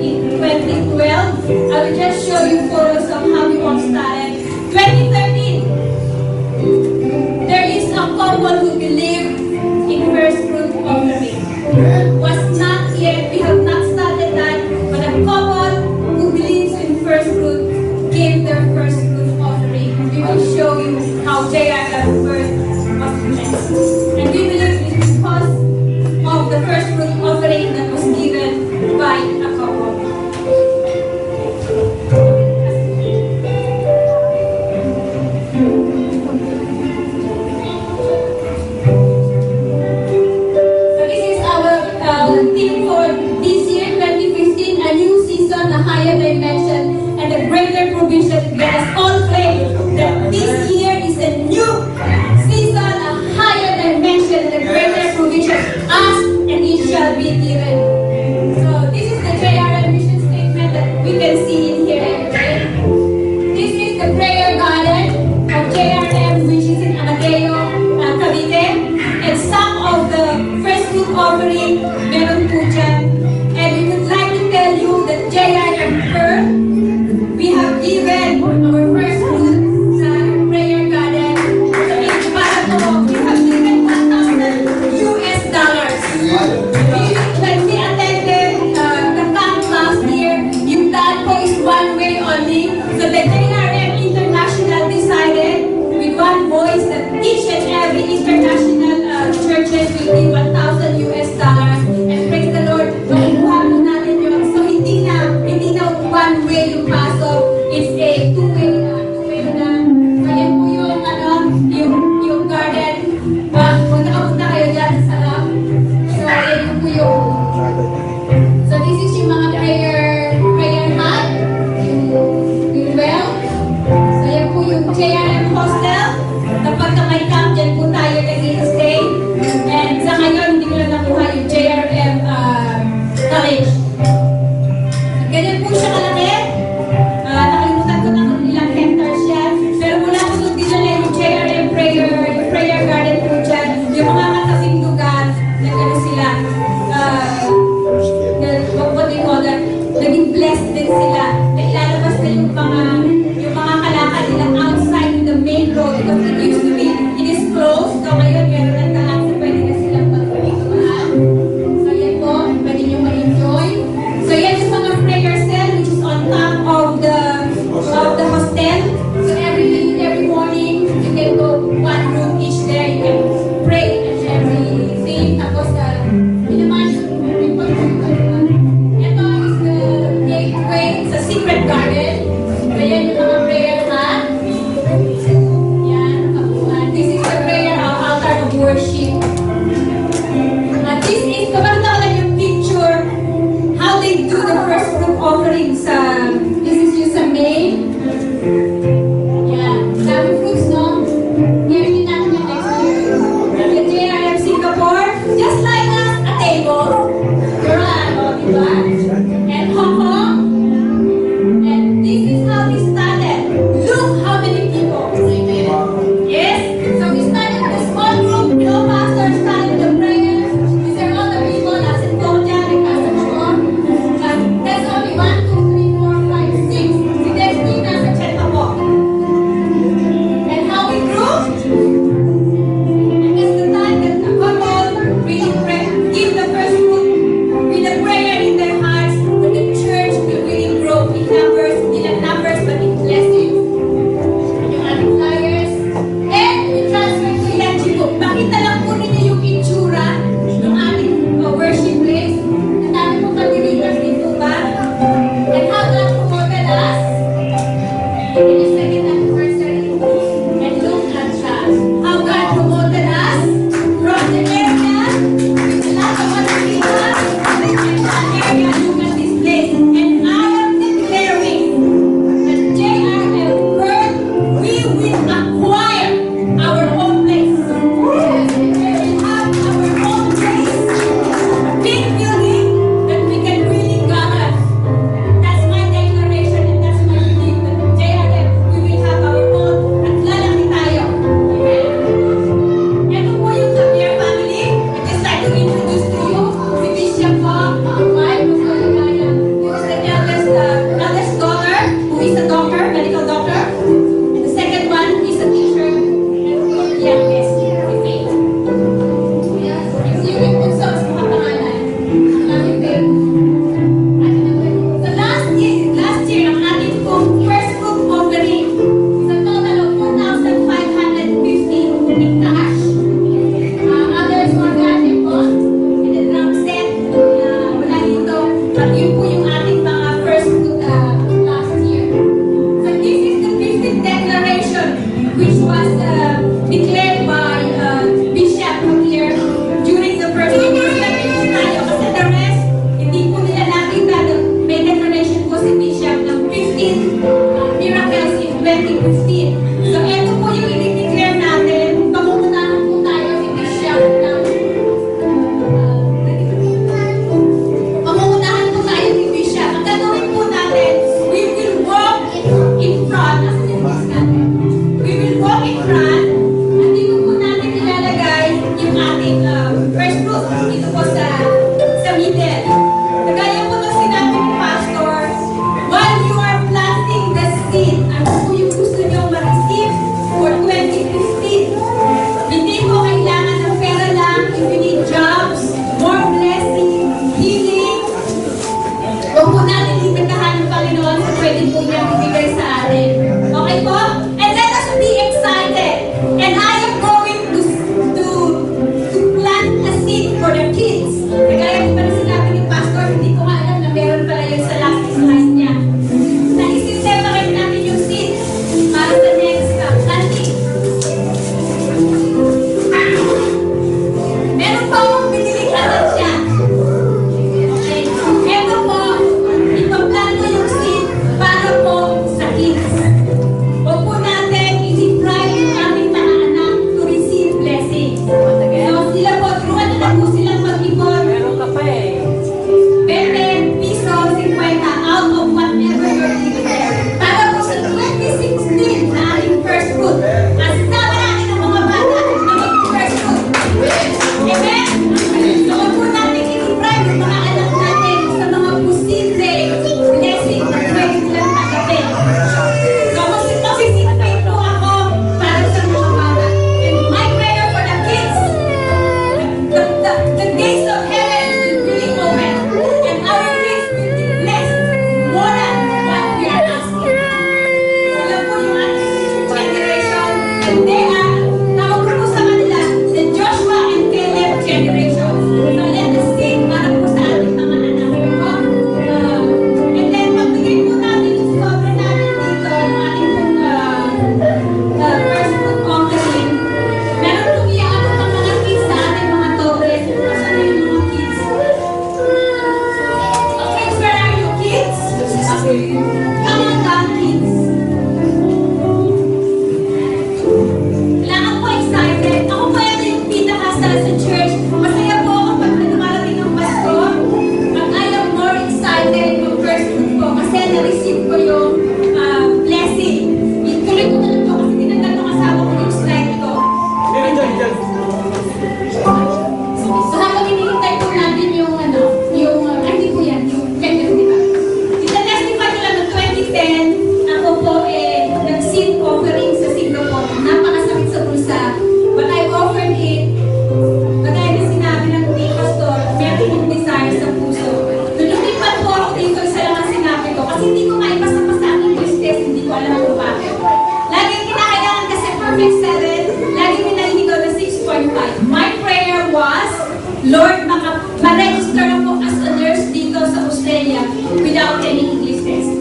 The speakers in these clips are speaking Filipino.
in 2012. I will just show you photos of how we all started. 2013, there is a couple who believe in first fruit offering. Was not yet, we have not started that, but a couple who believes in first fruit gave their first fruit offering. We will show you how JRM birth was blessed. And we believe it is because of the first fruit offering that was given by a couple. So this is our theme for this year, 2015, a new season, a higher dimension, and a greater provision. Let us all claim that this year is a new season, a higher dimension, and a greater provision. Ask and it shall be given. So this is the JRM mission statement that we can see in here every day. This is the prayer garden of JRM, which is in Amadeo, Cavite. And some of the first fruit offering, meron po dyan. And we would like to tell you that JRM Earth, we have given our first fruit sa prayer garden. So it's para po, we have given $1,000. When we attended the camp last year, yung dad po is one way only. So the JRM International decided with one voice that each and every international churches will give $1,000. And praise the Lord, makukuha po natin yun. So hindi na one way yung pasok, it's a two-way na. So yan po yung garden. Kung nakapunta kayo dyan sa lab. So yan po yung. So this is yung mga prayer mat, yung well. So yan po yung JRM hostel. Kapag ka may camp, dyan po tayo nag-i-stay. And sa ngayon, hindi ko lang nakuha yung JRM college. Ganyan po siya kalaki. Nakalimutan ko na kung ilang hectares yan. Pero mula po doon din na yung JRM prayer garden po dyan. Yung mga katabing lugar, nagano sila, what they call that, naging blessed din sila. Na ilalabas na yung mga kalakad nila outside the main road because it used to be, it is closed. So ngayon, meron ng daan, so pwede na silang pagpapitumaan. So yan po, pwede nyo ma-enjoy. So yan yung mga prayer cell which is on top of the hostel. So every morning, you can go one room each there. You can pray and everything. Tapos, pinaman yung ito is the gateway sa secret garden. So yan yung mga prayer mat. Yan, kabuhan. This is the prayer altar of worship. This is, kapag lang yung picture, how they do the first fruit offering sa, this is yung sa May. Yan, dami fruits, no? Here din natin yung next year. The JRM Singapore, just like us, a table. You're on, diba? And Hong Kong. And this is how we started. Look how many people. Yes? So we started with a small group, no pastors, started the prayers. These are all the people, nasa Toja, nasa Pastor Mo. That's only 1, 2, 3, 4, pwede po niya ibigay sa atin. Okay po? And let us be excited. And I am going to plant a seed for the kids. Kagaya di ba na sinabi ni Pastor, hindi ko nga alam na meron pala yun sa last slide niya. Na-separate natin yung seed para sa next planting. Meron pa akong biniling agad siya. Okay? Ito po, ipaplan ko yung seed para po sa kids. Huwag po natin i-deprive yung aming mga anak to receive blessings. So sila po, turuan na lang po silang mag-ipon. Meron ka pa eh. 20 piso, 50 out of whatever you're giving them. Para po sa 2016 na ating first fruit. Kasi sama natin ang mga bata na mag-first fruit. Amen? So huwag po natin i-deprive yung mga anak natin sa mga posible blessing na pwede nilang tanggapin. So magsisipay po ako para sa mga bata. And my prayer for the kids, the gates of heaven will really open. And our kids will be blessed more than what we are asking. Sila po yung ating generation. And they are, tawag ko po sa kanila, the Joshua and Caleb generation. So let us sing para po sa ating mga anak. And then magbigay po natin yung sobra natin dito ang ating first food offering. Meron pong iaabot ang mga kids sa ating mga tores. Saan na yung mga kids? Okay, where are you kids? Come on down, kids. Kailangan po excited. Ako po ito yung pinakasal sa church. Masaya po ako pag dumarating ng Pasko. But I am more excited yung first fruit ko kasi na-receive ko yung blessing. Ituloy ko na lang po kasi tinanggal ng asawa ko yung slide ko. So habang hinihintay po natin yung hindi po yan, yung vendor, di ba? Ita-testify ko lang ng 2010, ako po nag-seed offering sa Singapore. Napakasakit sa bulsa. But I offered it. Kagaya na sinabi ng ni Pastor, meron yung desire sa puso. Nung lumipat po ako dito, isa lang ang sinabi ko. Kasi hindi ko maipasa-pasa ang English test, hindi ko alam kung bakit. Lagi kinakailangan kasi perfect 7, lagi minaliligaw na 6.5. My prayer was, Lord, ma-register ako as a nurse dito sa Australia without any English test.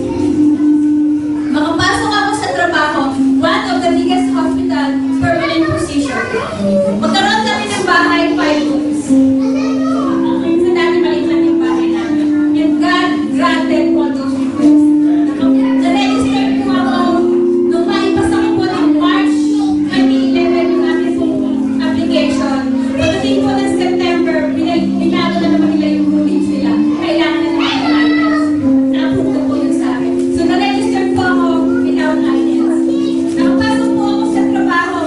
Makapasok ako sa trabaho, one of the biggest hospital, permanent position. Magkaroon kami ng bahay, 5 rooms. Sa dati maliit lang yung bahay namin. And God granted all those requests. Na-register po ako nung maipasa ko po ng March 2011 yung ating pong application. Pagdating po ng September, binago na naman nila yung routines nila. Kailangan na naman ng IELTS. Na-approve na po yun sa akin. So na-register po ako without IELTS. Nakapasok po ako sa trabaho.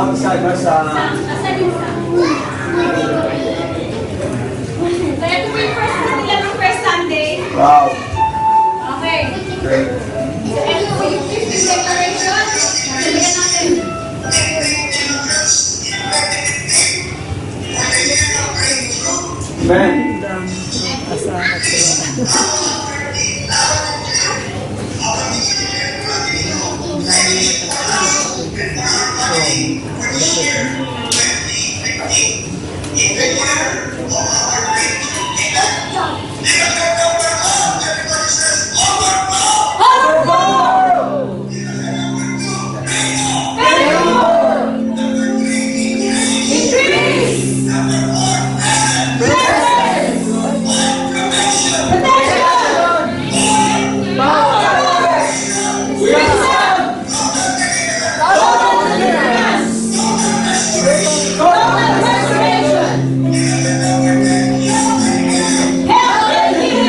Asan yung sa? Kaya ito po yung first nila ng first Sunday. Wow. Okay. Great. So, ito po yung 50 declaration. Sabihan natin. Amen. Health and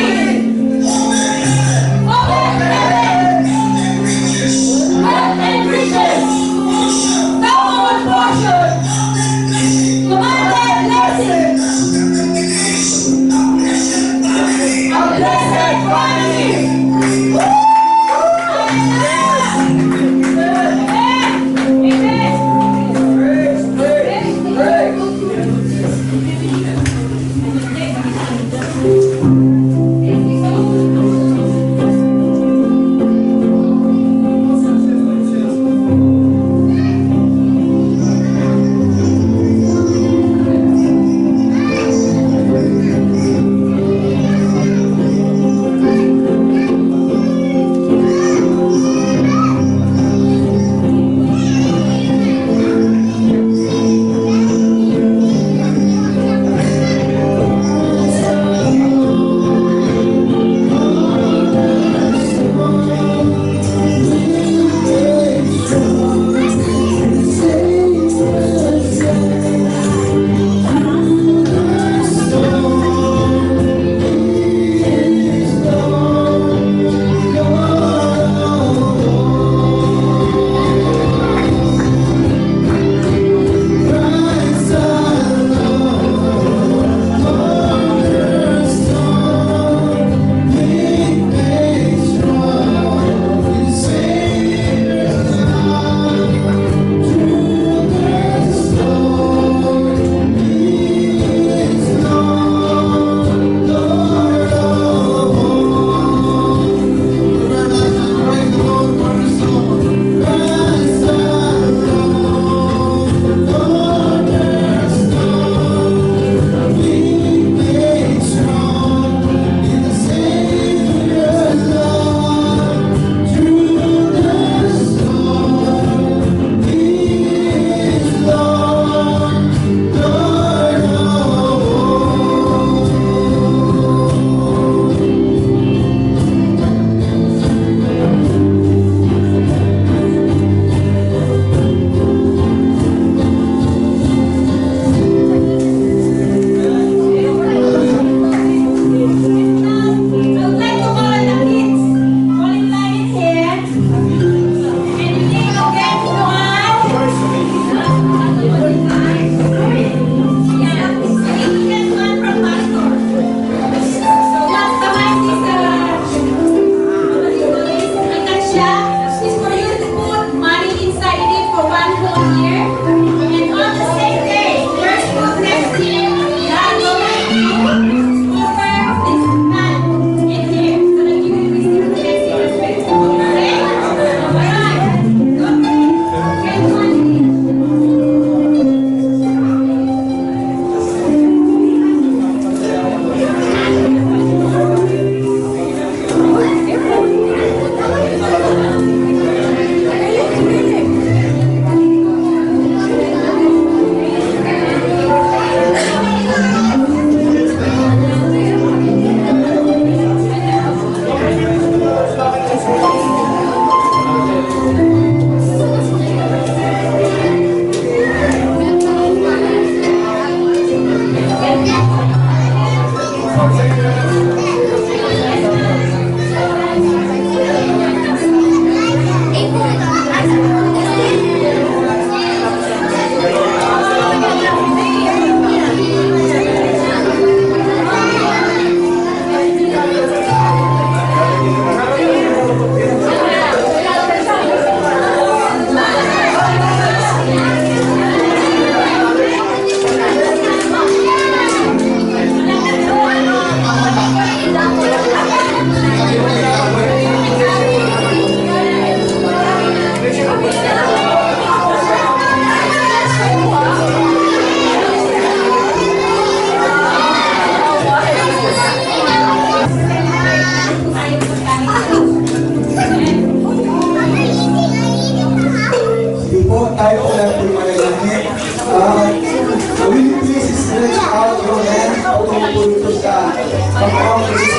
po ito sa pag-offerings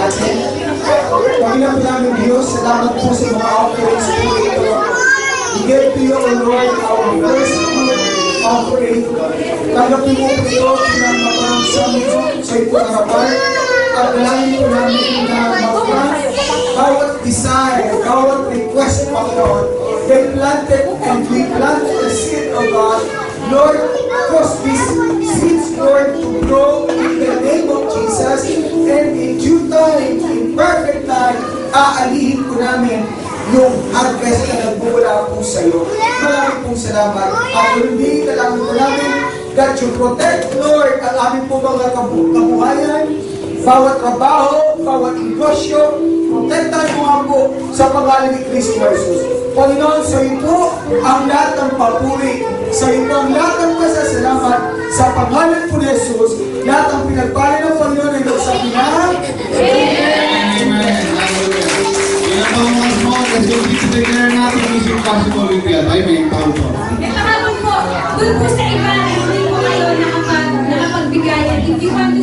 natin. Panginoon po namin Diyos, salamat po sa mga offerings po ito. We give to you, O Lord, our first fruit offering. Tanggapin mo po ito ng maparamsam ito sa ito harapan. At dalangin po namin na mag-grant bawat desire, bawat request, Panginoon. They planted and we planted the seed of God. Lord, cause these seeds, Lord, to grow in the name of Jesus. And in due time, in perfect time, aalihin po namin yung harvest na nagbubula po sa iyo. Maraming pong salamat. At hindi dalangin po namin that you protect, Lord, ang aming po mga kabuhayan, bawat trabaho, bawat negosyo, protektahan mo nga po sa pangalan ni Kristo Jesus. Panginoon, sa iyo po ang lahat ng papuri, sa iyo po ang lahat ng pasasalamat, sa pangalan po ni Jesus, lahat ng pinagpala ng Panginoon ay nagsabi na, Amen. Yan po once more, kasi i-declare natin Mission Impossible Olympiad. Ay, may tao po. Ito habang po, dun po sa iba na hindi po kayo nakapagbigay. And if you want to